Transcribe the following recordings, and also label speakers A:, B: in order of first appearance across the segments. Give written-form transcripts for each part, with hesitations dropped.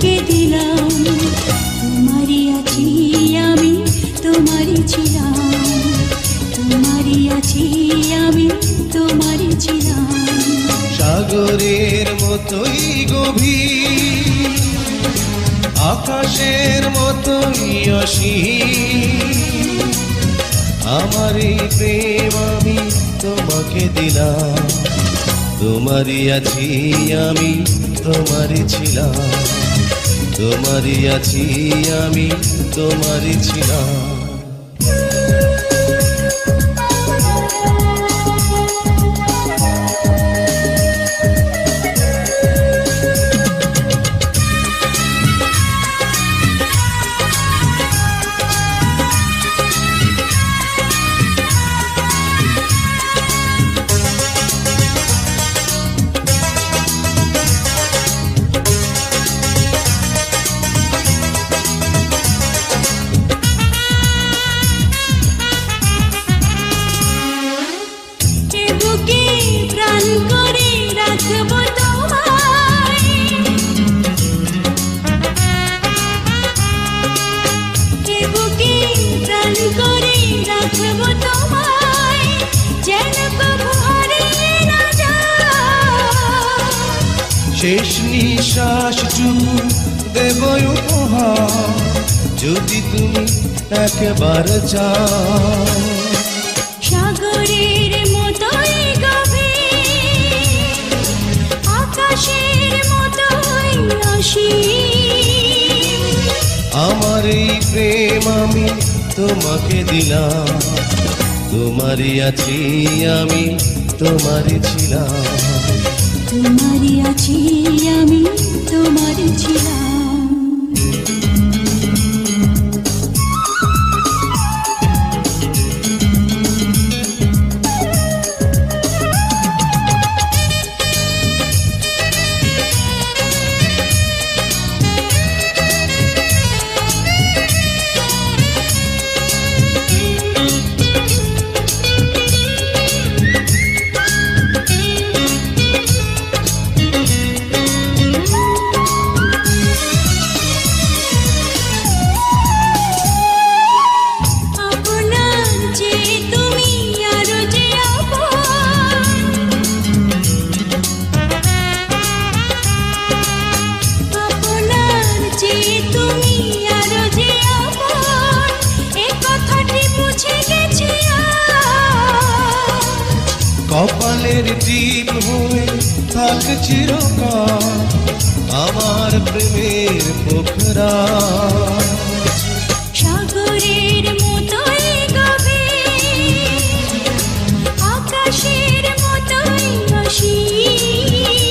A: তোমাকে দিলাম, তোমারই আছি আমি, তোমারই ছিলাম, তোমারই আছি আমি, তোমারই ছিলাম।
B: সাগরের মতোই গভীর, আকাশের মতোই অসীম, আমার এই প্রেম আমি তোমাকে দিলাম, তোমারই আছি আমি, তোমারই ছিলাম, তোমারই আছি আমি, তোমারই ছিলাম। শেষ নিঃশ্বাসটুকু দেব উপহার, যদি তুমি একবার চাও।
A: সাগরের মতোই গভীর, আকাশের মতোই অসীম,
B: আমার এই প্রেম আমি তোমাকে দিলাম, তোমারই আছি আমি, তোমারই ছিলাম,
A: তোমারই আছি আমি, তোমারই ছিলাম।
B: কপালের দীপ হয়ে থাক চিরকাল আমার প্রেমের পোখরা।
A: সাগরের মতোই গভীর, আকাশের মতোই অসীম,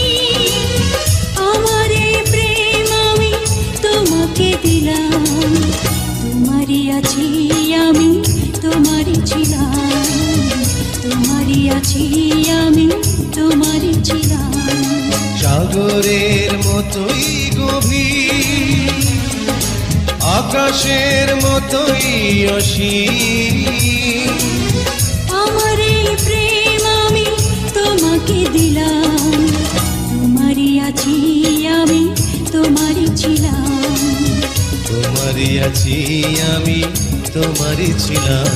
A: আমার এই প্রেম আমি তোমাকে দিলাম, তোমারই আছি আমি, তোমারই ছিলাম, তোমারই আছি আমি, তোমারই ছিলাম।
B: সাগরের মতোই গভীর, আকাশের মতোই অসীম,
A: আমার এই প্রেম আমি তোমাকে দিলাম, তোমারই আছি আমি, তোমারই ছিলাম,
B: তোমারই আছি আমি, তোমারই ছিলাম।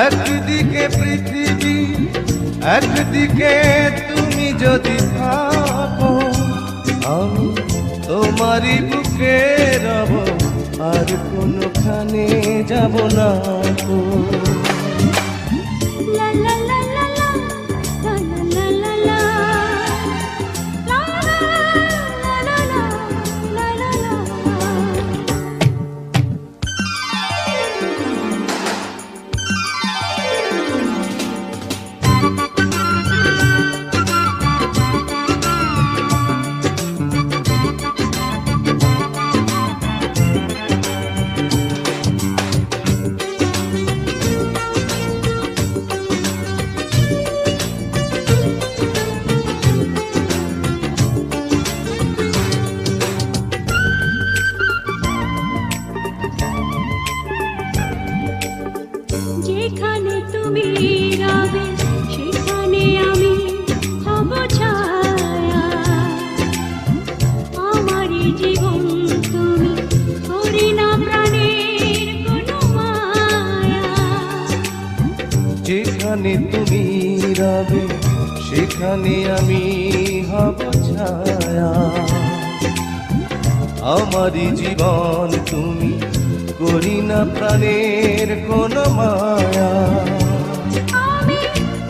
B: একদিকে পৃথিবী, একদিকে তুমি যদি থাকো, আমি তোমারই বুকে রব, আর কোনোখানে যাব না গো।
A: লা লা লা লা লা লা লা লা লা লা লা লা লা লা লা
B: যেখানে তুমি রবে সেখানে আমি হব ছায়া। আমারই জীবন তুমি, করি না প্রাণের কোনো মায়া।
A: আমি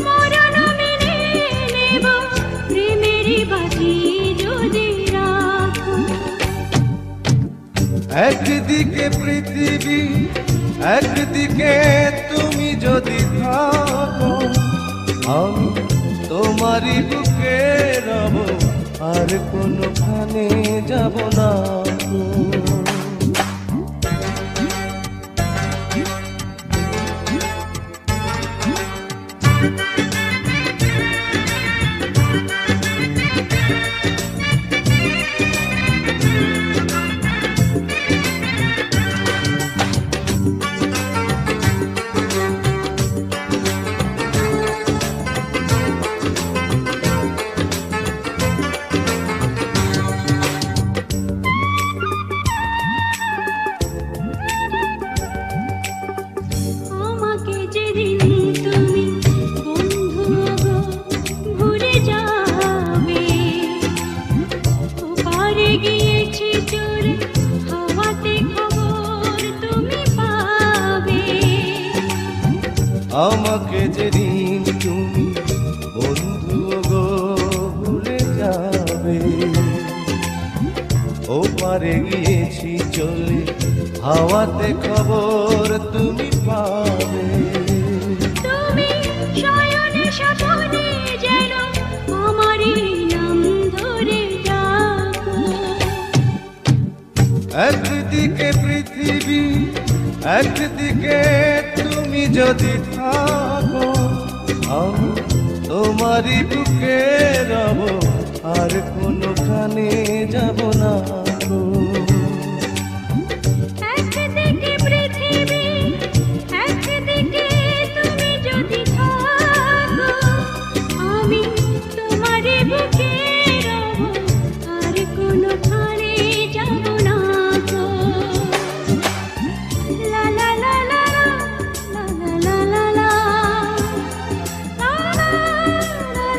A: মরণ মেনে নেব, প্রেমেরই বাজি যদি রাখো।
B: একদিকে পৃথিবী, একদিকে তুমি যদি থাকো, আমি তোমারই বুকে রব, আর কোনোখানে যাব না গো।
A: আমাকে যেদিন তুমি বন্ধু গো ভুলে যাবে, ওপারে গিয়েছি চলে হাওয়াতে খবর তুমি পাবে।
B: আমাকে যেদিন তুমি বন্ধু গো ভুলে যাবে, ও পারে গিয়েছি চলে হাওয়াতে খবর তুমি পাবে।
A: তুমি শয়নে স্বপনে যেন আমারই নাম ধরে ডাকো।
B: একদিকে পৃথিবী, একদিকে তুমি যদি থাকো, আমি তোমারই বুকে রব, আর কোনোখানে যাব না গো।
A: একদিকে পৃথিবী, একদিকে তুমি যদি থাকো, আমি তোমারই বুকে রব, আর কোনোখানে যাব না গো। লা লা লা লা লা লা লা লা লা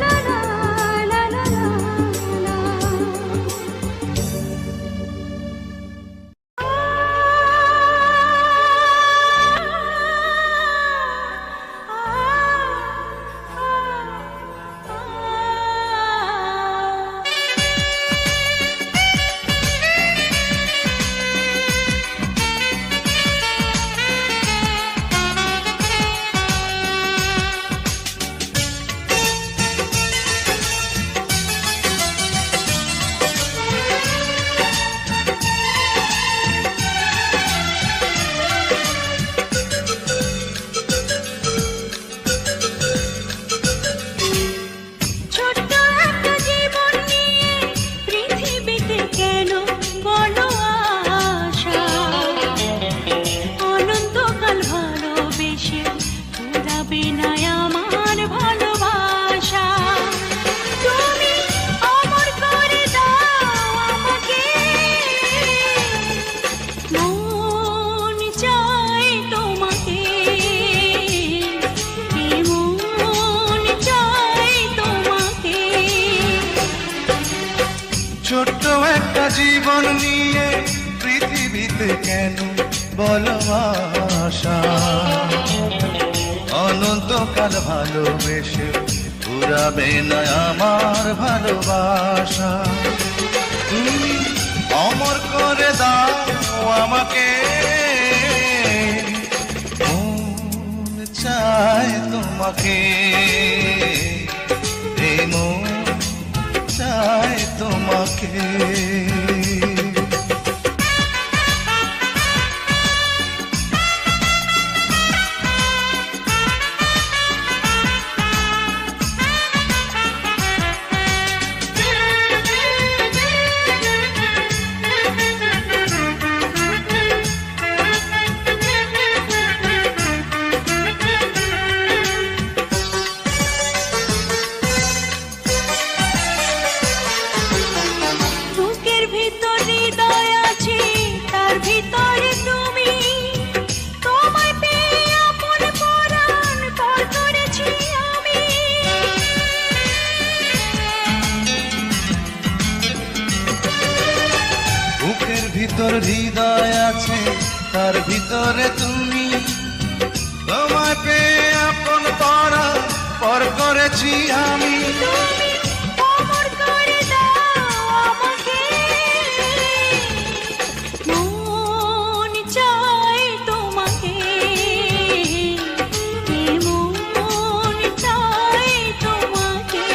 A: লা লা লা লা লা। ছোট্ট একটা জীবন নিয়ে পৃথিবীতে কেন বলো আশা, অনন্তকাল ভালোবেসে ফুরাবে না আমার ভালোবাসা। তুমি অমর করে দাও আমাকে, মন চায় তোমাকে, মন চায় তোমাকে।
B: ছোট্ট একটা জীবন নিয়ে পৃথিবীতে কেন বলো আশা, অনন্তকাল ভালোবেসে পুরাবে না আমার ভালোবাসা। তুমি অমর করে দাও আমাকে, মন চায় তোমাকে, এই মন চায় তোমাকে। ভিতর হৃদয় আছে, তার ভিতরে তুমি। তোমায় পেয়ে আপন পরা পর করেছি আমি।
A: তুমি অমর করে দাও আমাকে, মন চায় তোমাকে, মন চায় তোমাকে।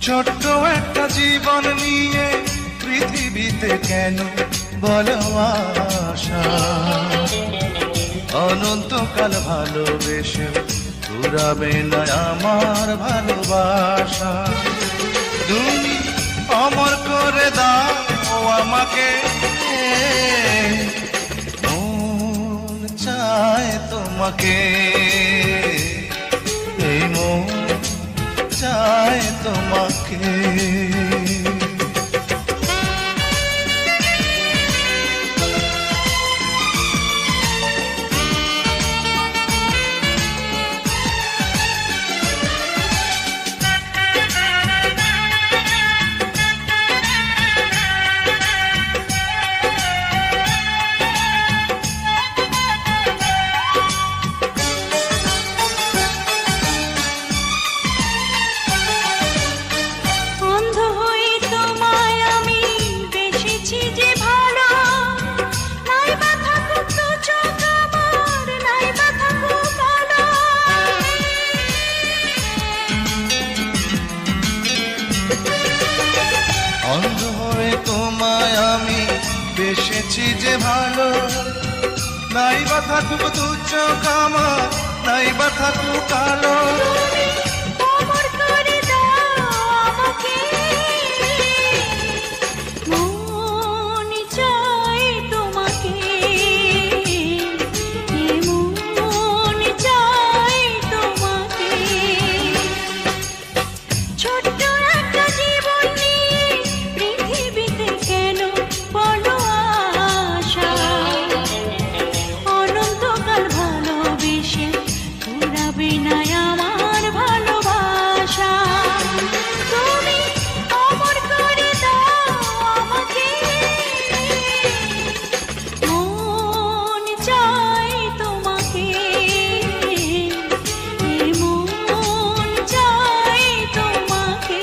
B: ছোট্ট একটা জীবন নিয়ে পৃথিবীতে কেন বলো আশা? অনন্তকাল ভালোবেসে ফুরাবে না আমার ভালোবাসা। তুমি অমর করে দাও আমাকে, মন চায় তোমাকে, এই মন চায় তোমাকে।
A: অন্ধ হয়ে তোমায় আমি বেসেছি যে ভালো, নাই বা থাকুক তো চোখ আমার, নাই বা থাকুক কালো।
B: অন্ধ হয়ে তোমায় আমি বেসেছি যে ভালো, নাই বা থাকুক তুচ্ছ কামা, নাই বা থাকুক কালো।
A: তুমি অমর করে দাও আমাকে, মন চায় তোমাকে, মন চায় তোমাকে। ছোট্ট একটা জীবন নিয়ে পৃথিবীতে কেন বলো আশা? অনন্তকাল ভালোবেসে ফুরাবে না আমার ভালোবাসা। তুমি অমর করে দাও আমাকে, মন চায় তোমাকে, মন চায় তোমাকে।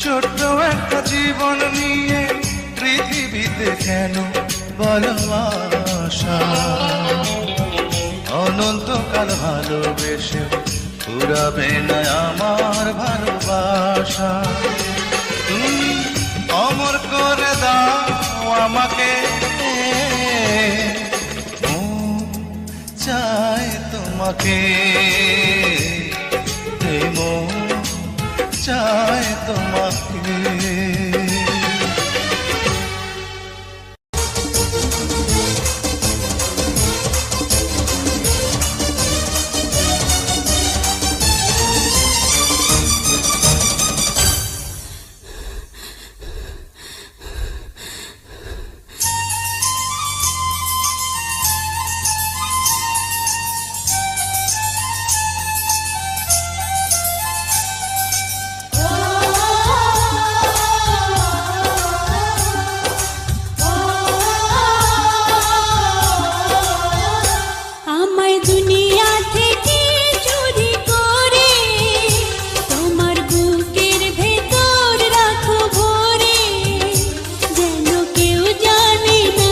B: ছোট্ট একটা জীবন নিয়ে পৃথিবীতে কেন বলো আশা? অনন্তকাল ভালোবেসে ফুরাবে না আমার ভালোবাসা। তুমি অমর করে দাও আমাকে, মন চায় তোমাকে, এই মন চায় তোমাকে।
A: আমায় দুনিয়া থেকে চুরি করে তোমার বুকের ভেতর রাখো ভরে, যেন কেউ জানে না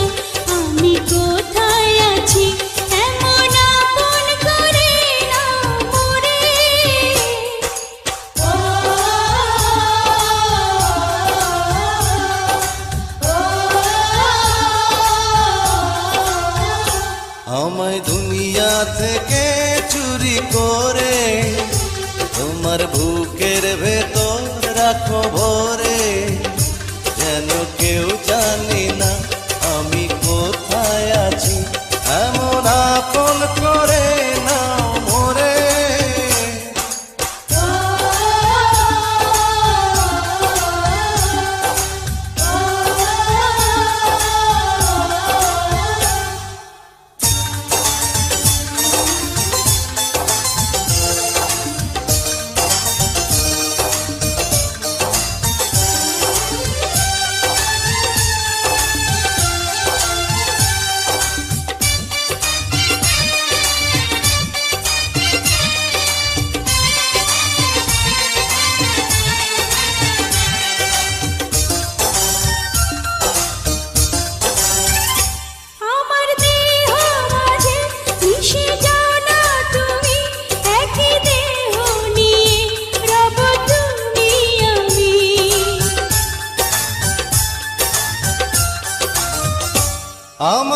A: আমি কোথায় আছি, এমন আপন করে নাও মোরে।
B: আমায় দুনিয়া থেকে চুরি করে তোমার বুকের ভেতর রাখো ভরে, যেন কেউ জানি না আমি কোথায় আছি, এমন আপন করে নাও মোরে।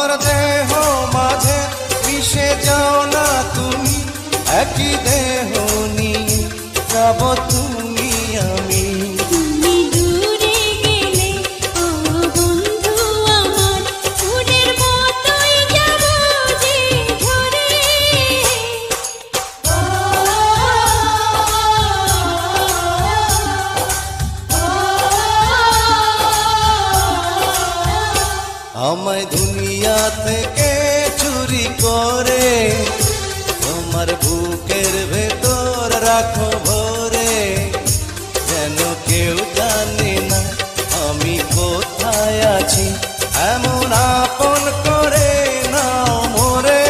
B: আমার দেহ মাঝে মিশে যাও না তুমি, একই দেহ নিয়ে যাব তুমি আমি।
A: তুমি দূরে গেলে ও বন্ধু আমার, ফুলের মতোই যাব যে ঝরে।
B: আমায় দুনিয়া থেকে চুরি করে তোমার বুকের ভেতর রাখো ভরে, যেন কেউ জানে না আমি কোথায় আছি, এমন আপন করে নাও মোরে।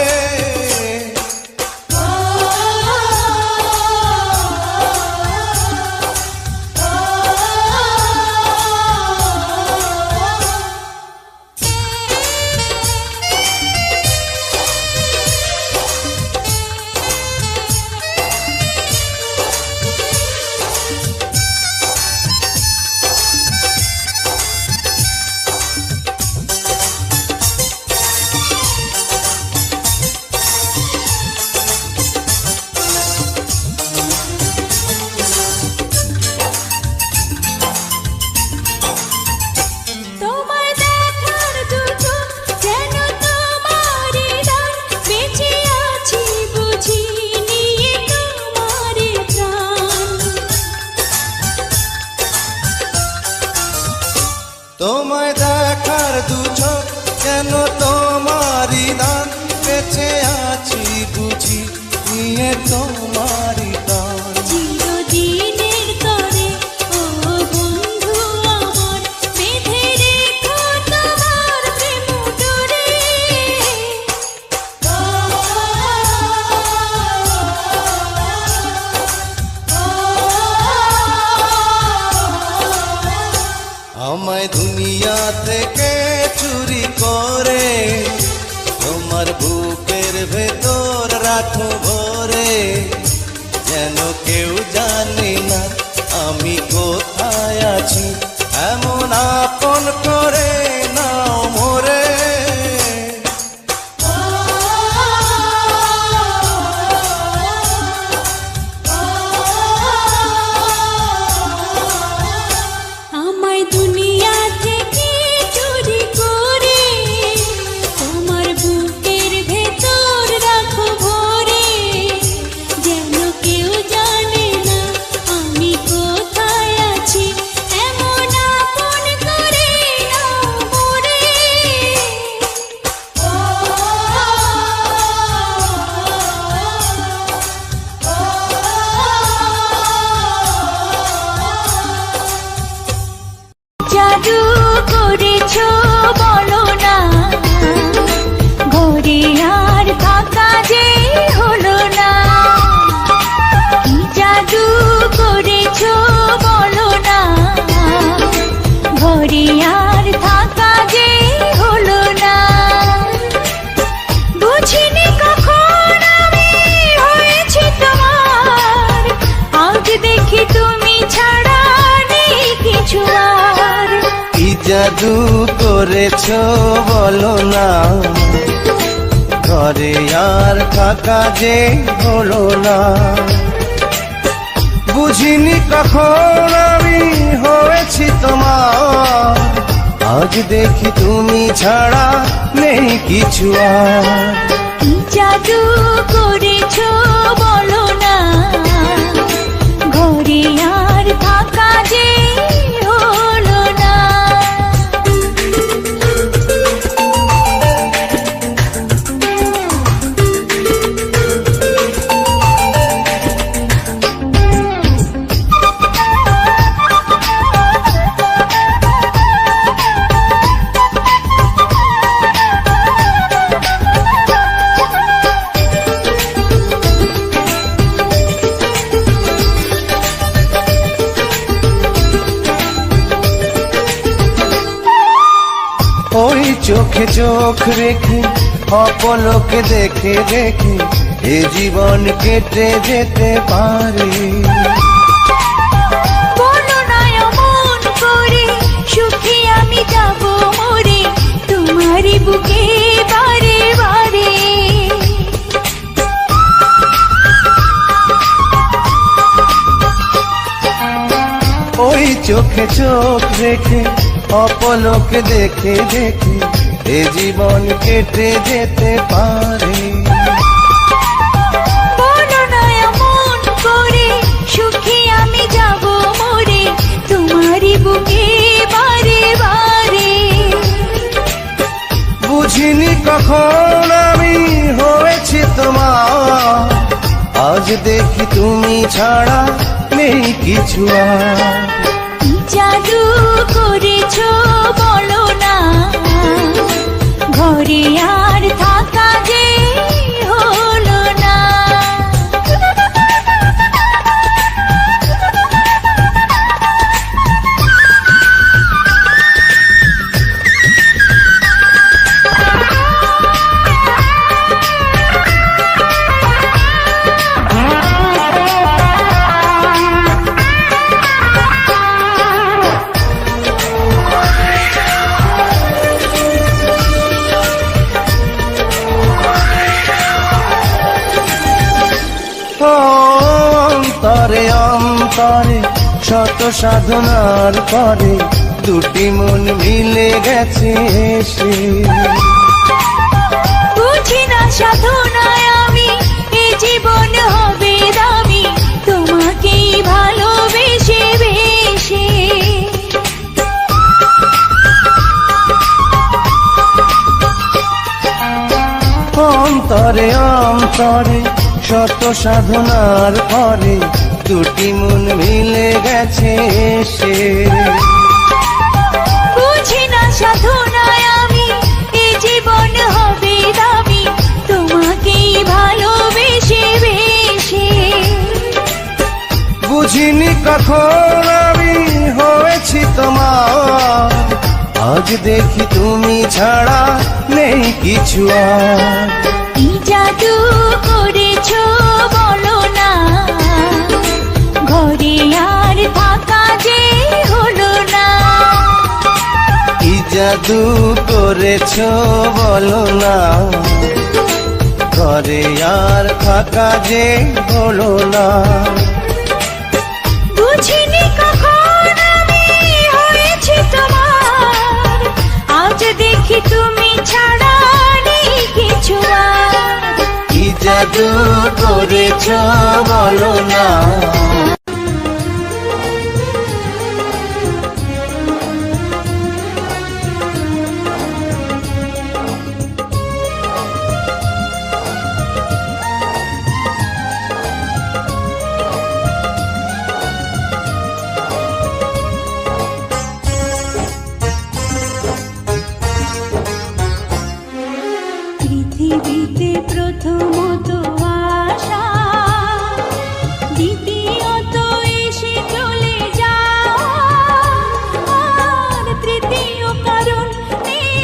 A: তোমায় দেখার দুটো যেন তোমারই দান, বেঁচে আছি বুঝি নিয়ে তোমারই প্রাণ।
B: তোমায় দেখার দু চোখ যেন তোমারই দান, বেঁচে আছি বুঝি নিয়ে তোমারই দান।
A: চিরদিনের তরে ও বন্ধু আমার, বেঁধে রেখো তোমার প্রেম ডোরে।
B: আমায় দুনিয়া থেকে চুরি করে তোমার বুকের ভেতর রাখো ভরে, যেন কেউ জানে না আমি কোথায় আছি, এমন আপন করে নাও মোরে।
A: আমায় দুনিয়া থেকে চুরি করে তোমার বুকের ভেতর রাখো ভরে, যেন কেউ জানে না আমি কোথায় আছি, এমন আপন করে নাও মোরে। জাদু করেছো বলো না, ঘরে আর থাকা যে হলো না। কি জাদু করেছো বলো না, ঘরে আর থাকা যে হলো না। বুঝিনি কখন আমি হয়েছি তোমার, আজ দেখি তুমি ছাড়া নেই কিছু আর।
B: কি জাদু করেছো বলো না, ঘরে আর থাকা যে হলো না। বুঝিনি কখন আমি হয়েছি তোমার, আজ দেখি তুমি ছাড়া নেই কিছু আর।
A: কি জাদু করেছো বলো না, ঘরে আর থাকা যে হলো না।
B: ওই চোখে চোখ রেখে অপলকে দেখে দেখে এ জীবন কেটে যেতে পারে।
A: বলো না অমন করে, সুখে আমি যাব মরে তোমারই বুকে।
B: চোখে চোখ রেখে অপলকে দেখে দেখে এ জীবন কেটে যেতে পারে।
A: বলো না এমন করে, সুখী আমি যাব মরে তোমারই বুকে বারে বারে।
B: বুঝিনি কখন আমি হয়েছি তোমার, আজ দেখি তুমি ছাড়া নেই কিছু আর।
A: কি জাদু করেছো বলো না, ঘরে আর থাকা যে হলো না।
B: অন্তরে অন্তরে শত সাধনার পরে দুটি মন মিলে গেছে এসে।
A: বুঝি না সাধনায় আমি এ জীবন হবে দামি তোমাকেই ভালোবেসে বেশে।
B: অন্তরে অন্তরে শত সাধনার পরে দুটি মন মিলে গেছে এসে।
A: বুঝি না সাধনায় আমি এ জীবন হবে দামি তোমাকেই ভালোবেসে বেশে।
B: বুঝিনি কখন আমি হয়েছি তোমার, আজ দেখি তুমি ছাড়া নেই কিছু আর।
A: কি জাদু করেছো বলো না, ঘরে আর থাকা যে হলো না।
B: কি জাদু করেছো বলো না, ঘরে আর থাকা যে হলো না।
A: বুঝিনি কখন আমি হয়েছি তোমার, আজ দেখি তুমি ছাড়া নেই কিছু আর।
B: কি জাদু করেছো বলো না।
A: পৃথিবীতে প্রথমত আশা, দ্বিতীয়ত এসে চলে যাওয়া, আর তৃতীয় কারণ নেই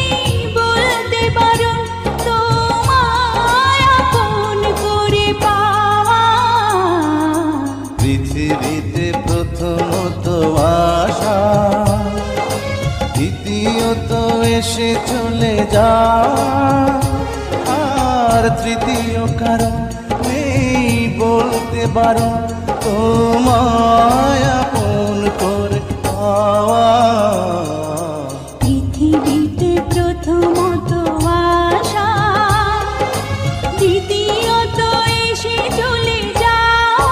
A: বলতে বারণ তোমায় আপন করে পাওয়া।
B: পৃথিবীতে প্রথমত আশা, দ্বিতীয়ত এসে চলে যাওয়া, আর তৃতীয় কারণ নেই বলতে বারণ তোমায় আপন করে পাওয়া।
A: পৃথিবীতে প্রথমত আশা, দ্বিতীয়ত এসে চলে যাওয়া।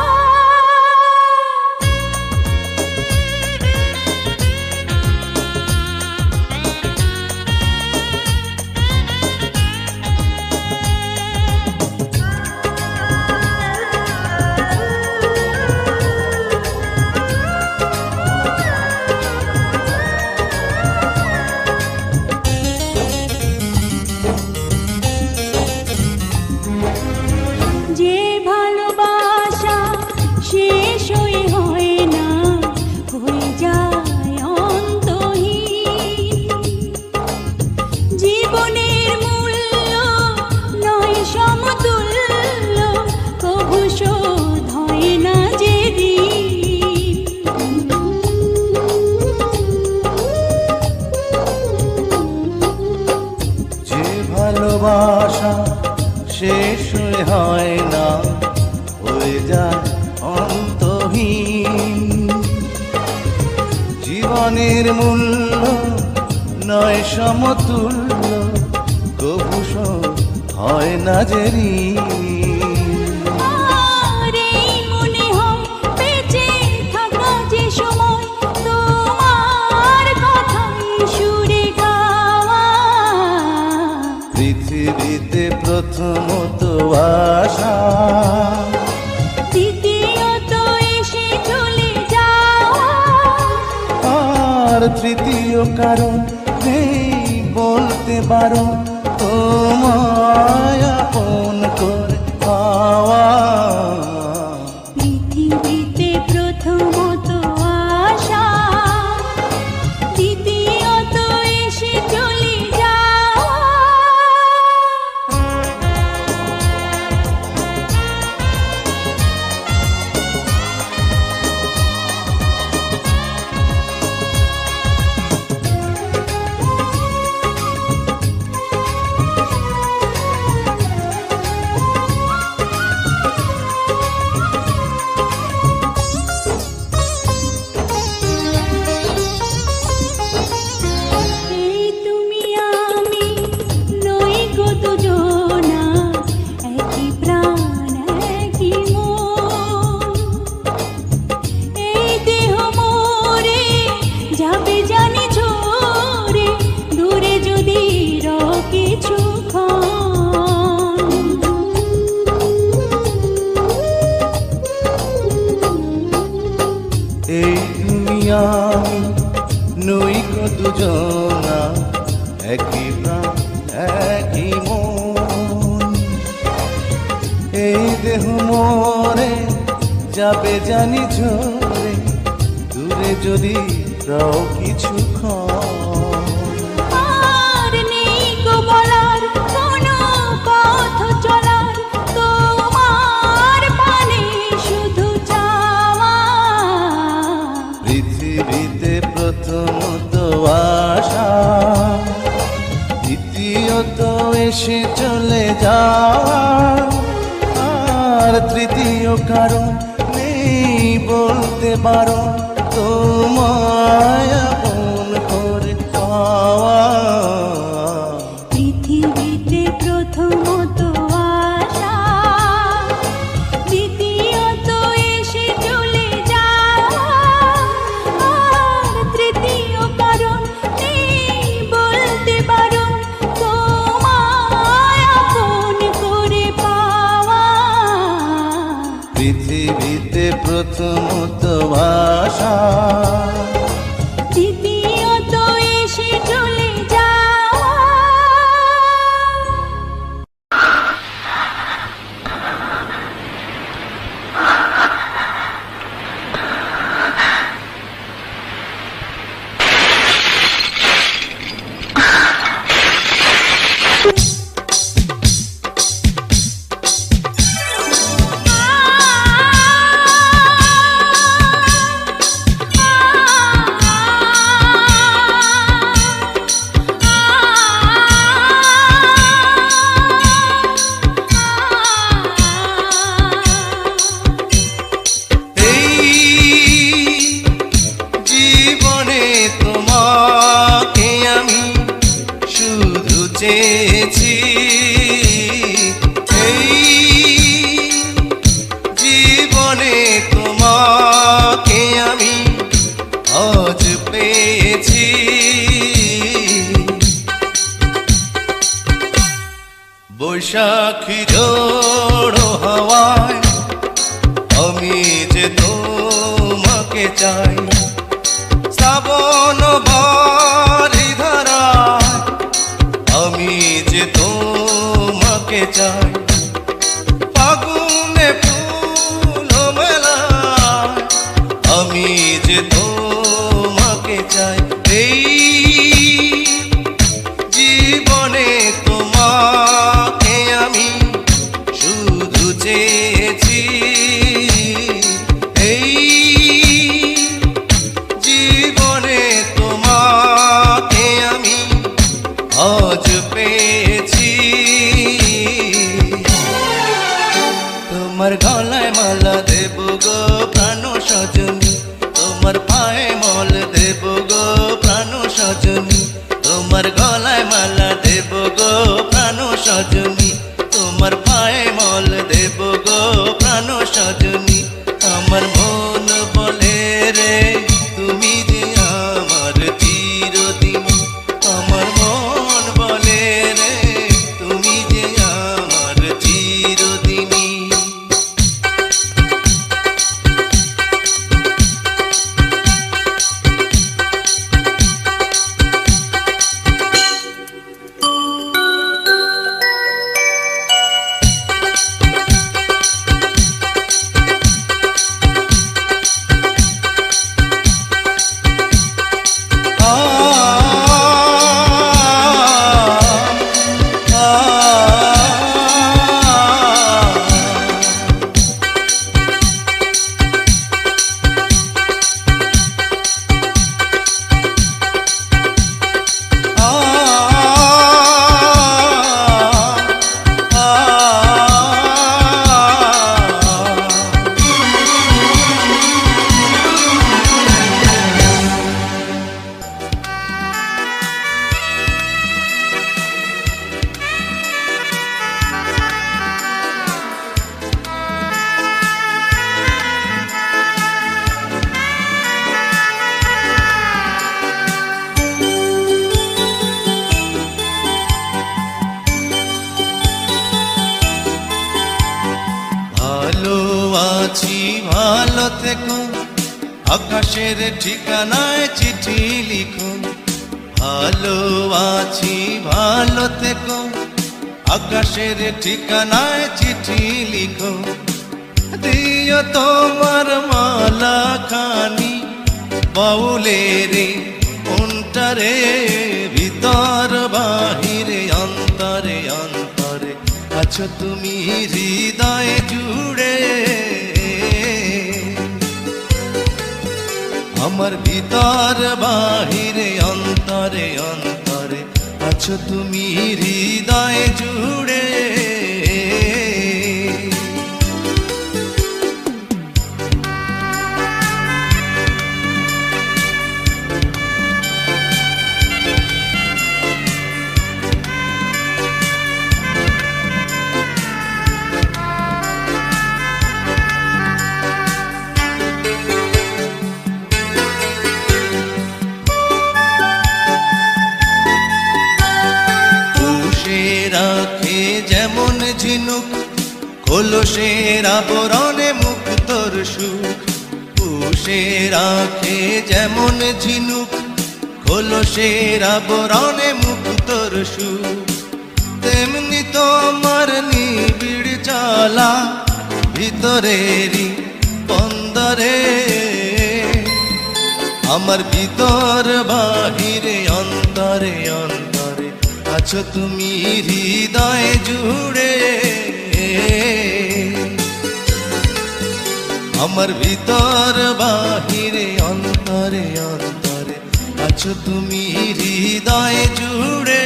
B: জীবনের মূল্য নয় সমতুল্য, কবু হয় না যে ঋণ।
A: আর এই মনে হয় বেঁচে থাকা যে সময় তোমার কথাই সুরে গাওয়া।
B: পৃথিবীতে প্রথমত আশা,
A: দ্বিতীয়ত এসে চলে যাওয়া,
B: আর তৃতীয় কারণ নেই বলতে পারো তোমায় আপন করে পাওয়া।
A: পৃথিবীতে প্রথমত আশা, দ্বিতীয়ত এসে চলে যাওয়া। এই তুমি আমি নই গো দুজনা, একই প্রাণ একই মন। এই দেহ মোরে যাবে জানি ঝরে, দূরে যদি
B: এই দুনিয়া নই গো দুজনা, একই প্রাণ একই মন। এই দেহ মোরে যাবে জানি ঝরে, দূরে যদি রাও কিছুক্ষণ।
A: আর নেই গো বলার কোনো পথ চলার, তোমার পানে শুধু চাওয়া।
B: পৃথিবীতে প্রথমত আশা, দ্বিতীয়ত এসে চলে যাওয়া, আর তৃতীয় কারণ নেই বলতে পারো তোমায় আপন করে পাওয়া।
A: পৃথিবীতে প্রথমত আশা, দ্বিতীয়ত এসে চলে যাওয়া, আর তৃতীয় কারণ নেই বলতে পারো তোমায় আপন করে পাওয়া।
B: পৃথিবীতে প্রথমত আশা,
A: দ্বিতীয়ত এসে চলে যাওয়া।
B: জীবনে তোমাকে আমি শুধু চেয়েছি, এই জীবনে তোমাকে আমি আজ পেয়েছি। বৈশাখী ঝোড়ো হাওয়ায় আমি যে তোমাকে চাই, শ্রাবণ বারি ধারায় আমি যে তোমাকে চাই, ফাগুনে ফুল মেলায় আমি যে তোমাকে চাই। এই জীবনে তোমাকে আমি শুধু চেয়েছি, এই জীবনে তোমাকে আমি আজ পেয়েছি। তোমার গলায় মালা দেব গো প্রাণ সজনী, তোমার পায়ে মল দেব গো রজনী, তোমার গলায় মালা দেব গো প্রাণ সজনী, তোমার পায়ে মল দেব গো প্রাণ সজনী। আমার মন বলে রে তুমি যে আমার চিরদিন, আমার মন বলে রে তুমি যে আমার চিরদিনী। ভালো আছি ভালো থেকো, আকাশের ঠিকানায় চিঠি লিখো। ভালো আছি ভালো থেকো, আকাশের ঠিকানায় চিঠি লিখো। দিও তোমার মালা খানি বাউলের অন্তরে, ভিতর বাহিরে অন্তরে অন্তরে আছো তুমি হৃদয় জুড়ে। আমার ভিতর বাহিরে অন্তরে অন্তরে আছো তুমি হৃদয় জুড়ে। রাখে যেমন ঝিনুক, খোলসের আবরণে মুক্তর সুখ। পুষে রাখে যেমন ঝিনুক, খোলসের আবরণে মুক্তর সুখ। তেমনি তোমার নিবিড় জ্বালা ভিতরেরই বন্দরে, আমার ভিতর বাহিরে অন্তরে অন্তরে আছো তুমি হৃদয় জুড়ে। আমার ভিতর বাহিরে অন্তরে অন্তরে আছো তুমি হৃদয় জুড়ে।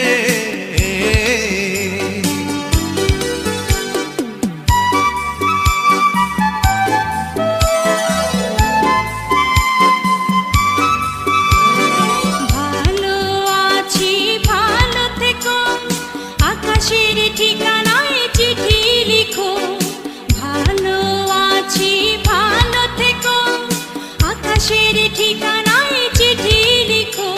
A: ভালো আছি ভালো থেকো, আকাশের ঠিকানায় চিঠি লিখো। ভালো আছি ভালো থেকো, আকাশের ঠিকানায় চিঠি লিখো।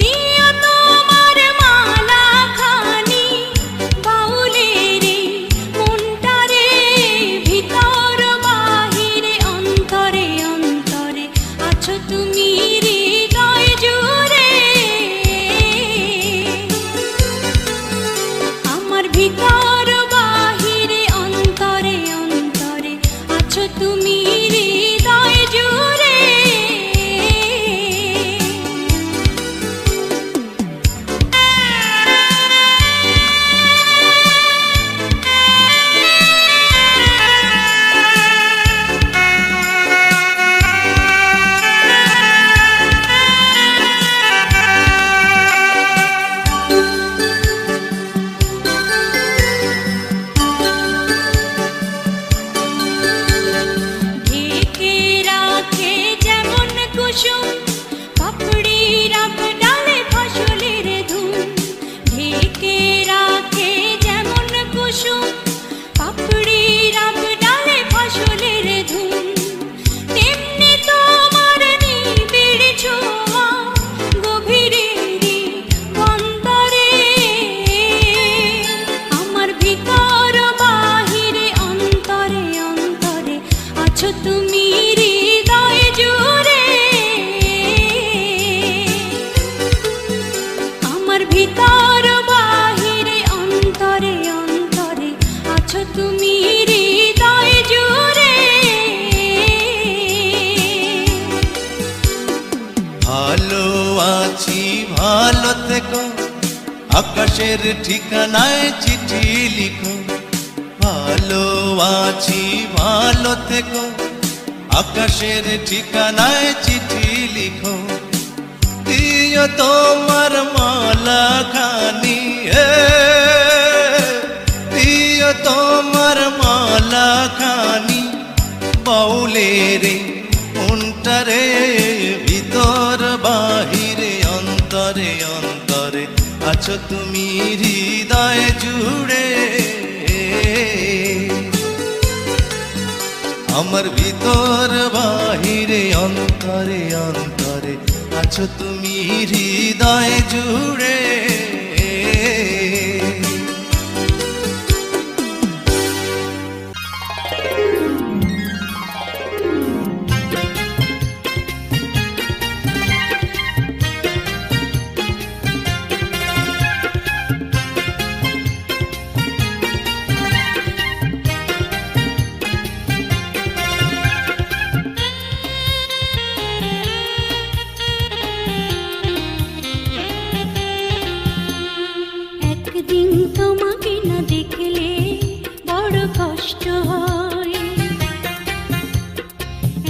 A: দিও তোমার মালা খানি বাউলের মনটারে, ভিতর বাহিরে অন্তরে অন্তরে আছো তুমি হৃদয় জুড়ে। আমার ভিতর বাহিরে অন্তরে অন্তরে আছো তুমি হৃদয় জুড়ে।
B: ভালো থেকো, আকাশের ঠিকানায় চিঠি লিখো। ভালো আছি ভালো থেকো, আকাশের ঠিকানায় চিঠি লিখো। দিও তোমার মালা খানি, দিও তোমার মালা খানি, বাউলের মনটারে ভিতর বাহিরে অন্তরে অন্তরে আছো তুমি হৃদয় জুড়ে। আমার ভিতর বাহিরে অন্তরে অন্তরে আছো তুমি হৃদয় জুড়ে।
A: একদিন তোমাকে না দেখলে বড় কষ্ট হয়,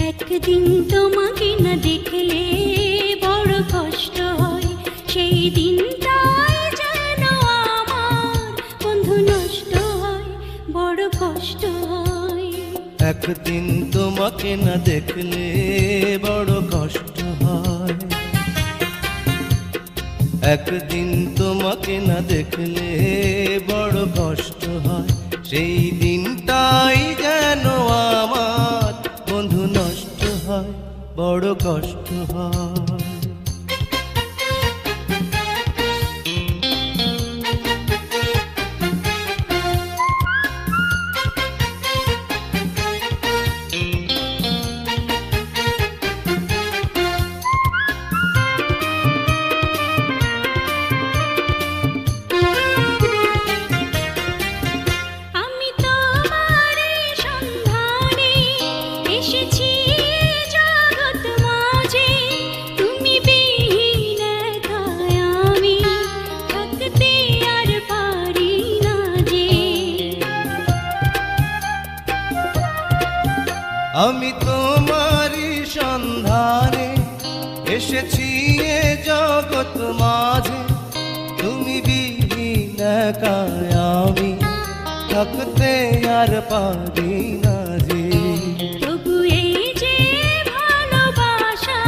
A: একদিন তোমাকে না দেখলে বড় কষ্ট হয়। সেই দিনটাই যেন আমার বন্ধু নষ্ট হয়, বড় কষ্ট হয়।
B: একদিন তোমাকে না দেখলে বড় কষ্ট হয়, একদিন তোমাকে না দেখলে বড় কষ্ট হয়। সেই দিনটাই যেন আমার বন্ধু নষ্ট হয়, বড় কষ্ট হয়।
A: আমি তোমারই সন্ধানে এসেছি জগৎ মাঝে, তুমি বিহীন একাই আমি থাকতে আর পারি না যে।
B: আমি তোমারই সন্ধানে এসেছি এ জগৎ মাঝে, তুমি বিহীন একাই আমি থাকতে আর পারি না যে।
A: তবু এই যে ভালোবাসা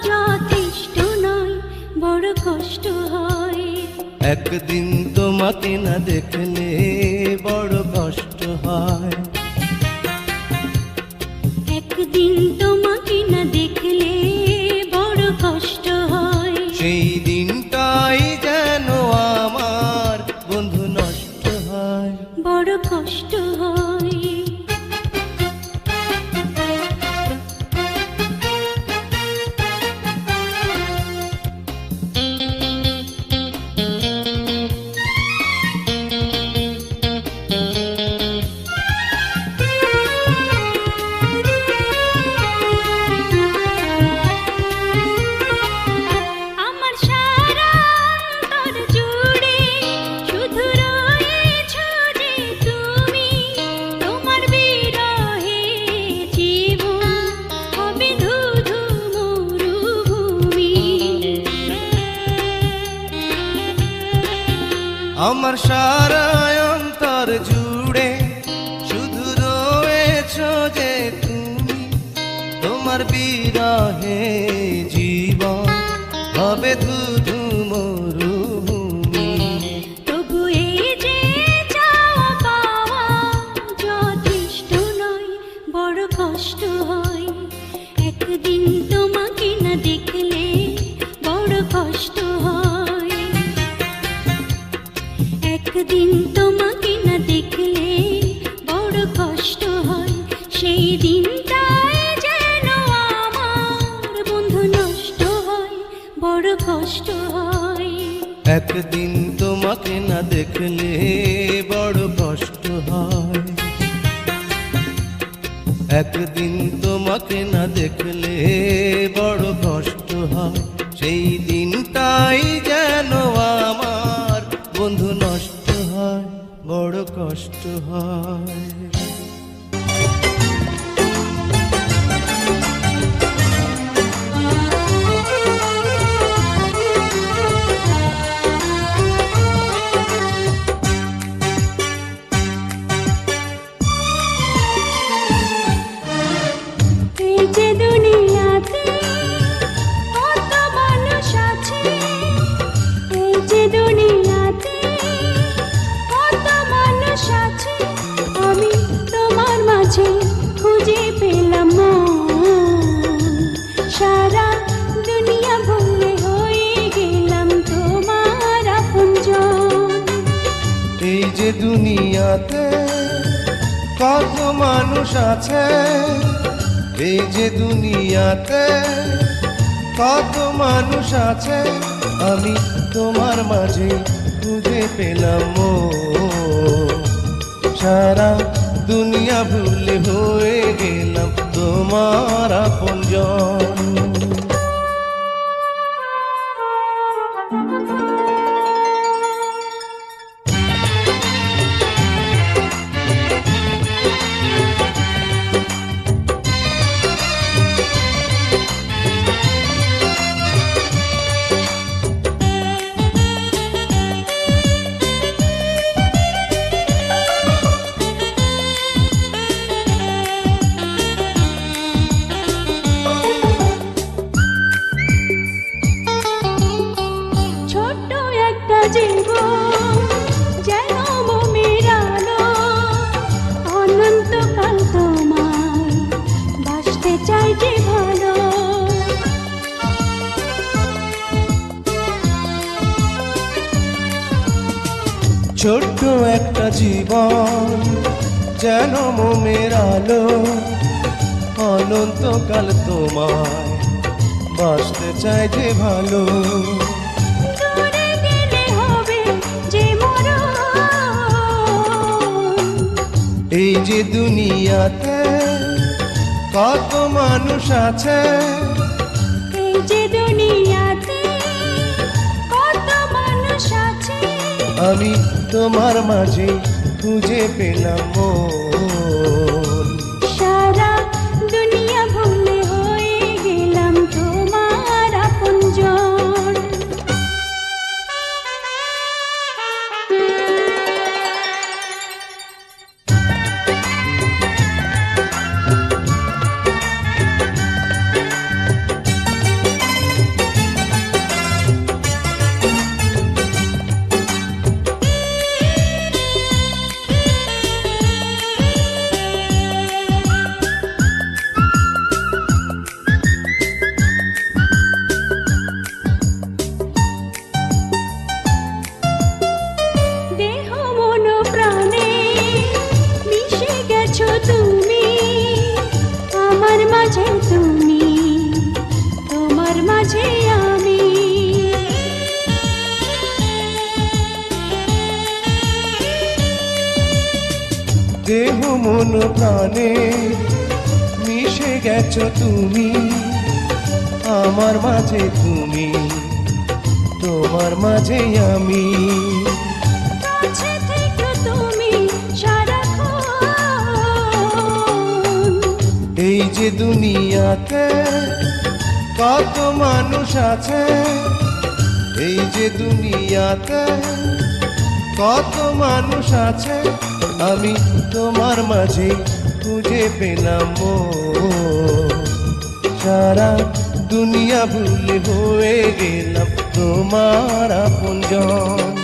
A: যথেষ্ট নয়, বড় কষ্ট হয়।
B: একদিন তোমাকে না দেখলে বড় কষ্ট হয়,
A: একদিন তোমাকে না দেখলে বড় কষ্ট হয়।
B: সেই দিনটাই যেন আমার বন্ধু নষ্ট হয়,
A: বড় কষ্ট হয়। আমার সারা অন্তর জুড়ে শুধু রয়েছো যে তুমি, তোমার বিরহে জীবন হবে ধুধু মরুভূমি।
B: আমার সারা অন্তর জুড়ে শুধু রয়েছো যে তুমি, তোমার বিরহে জীবন হবে ধুধু মরুভূমি।
A: তবু এই যে চাওয়া পাওয়া যথেষ্ট নয়, বড় কষ্ট হয়। একদিন তোমাকে না দেখলে বড় কষ্ট হয়, একদিন তোমাকে না দেখলে বড় কষ্ট হয়। সেই দিনটাই যেন আমার বন্ধু নষ্ট হয়, বড় কষ্ট হয়।
B: একদিন তোমাকে না দেখলে বড় কষ্ট হয়, একদিন তোমাকে না দেখলে বড় কষ্ট হয়। সেই দিনটা তাই যেন আমার বন্ধু নষ্ট হয়, বড় কষ্ট হয়।
A: এই যে দুনিয়াতে কত মানুষ আছে, এই যে দুনিয়াতে কত মানুষ আছে, আমি তোমার মাঝে খুঁজে পেলাম মন। সারা দুনিয়া ভুলে হয়ে গেলাম তোমার আপনজন।
B: এই যে দুনিয়াতে কত মানুষ আছে, এই যে দুনিয়াতে কত মানুষ আছে, আমি তোমার মাঝে খুঁজে পেলাম মন। সারা দুনিয়া ভুলে হয়ে গেলাম তোমার আপনজন।
A: ছোট্ট একটা জীবন যেন মোমের আলো, অনন্তকাল তোমায় বাসতে চাই যে ভালো।
B: ছোট্ট একটা জীবন যেন মোমের আলো, অনন্তকাল তোমায় বাসতে চাই যে ভালো।
A: দূরে গেলে হবে যে মরণ,
B: এই যে দুনিয়াতে কত মানুষ আছে,
A: এই যে দুনিয়াতে কত মানুষ আছে,
B: আমি তোমার মাঝে খুঁজে পেলাম মন।
A: সারা দুনিয়া ভুলে হয়ে গেলাম তোমার আপনজন। দেহ মন প্রাণে মিশে গেছো তুমি, আমার মাঝে তুমি, তোমার মাঝে আমি।
B: দেহ মন প্রাণে মিশে গেছো তুমি, আমার মাঝে তুমি, তোমার মাঝে আমি।
A: কাছে থেকো তুমি সারাক্ষণ,
B: এই যে দুনিয়াতে কত মানুষ আছে, এই যে দুনিয়াতে কত মানুষ আছে, আমি তোমার মাঝে খুঁজে পেলাম মন। সারা দুনিয়া ভুলে হয়ে গেলাম তোমার আপনজন।